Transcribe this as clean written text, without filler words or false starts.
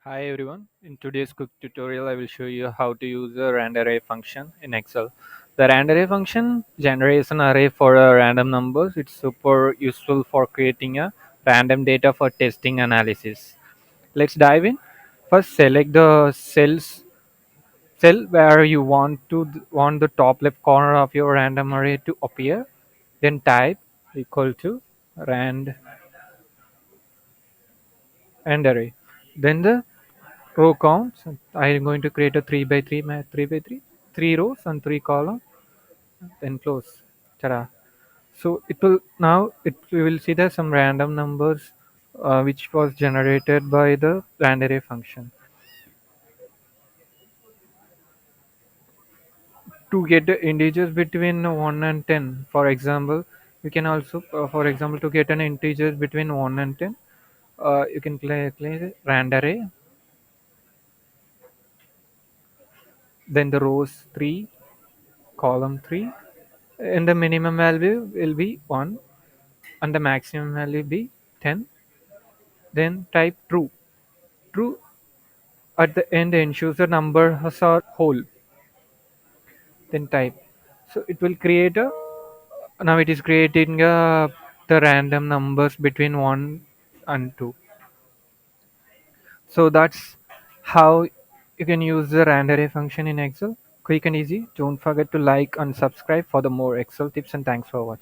Hi everyone. In today's quick tutorial, I will show you how to use the RANDARRAY function in Excel. The RANDARRAY function generates an array for random numbers. It's super useful for creating a random data for testing analysis. Let's dive in. First, select the cell where you want the top left corner of your random array to appear. Then type equal to rand and array. Then the row counts. I am going to create a 3 by 3 3 by 3, 3 rows and 3 columns, then close. Ta-da. So it will now it we will see that some random numbers which was generated by the rand array function. To get the integers between 1 and 10, for example, you can also for example to get an integers between 1 and 10, you can play rand array, then the rows 3, column 3, and the minimum value will be 1 and the maximum value be 10. Then type true. True at the end ensures the numbers are whole. Then type. So it will create a, now it is creating the random numbers between 1 and 2. So that's how you can use the rand array function in Excel. Quick and easy. Don't forget to like and subscribe for the more Excel tips, and thanks for watching.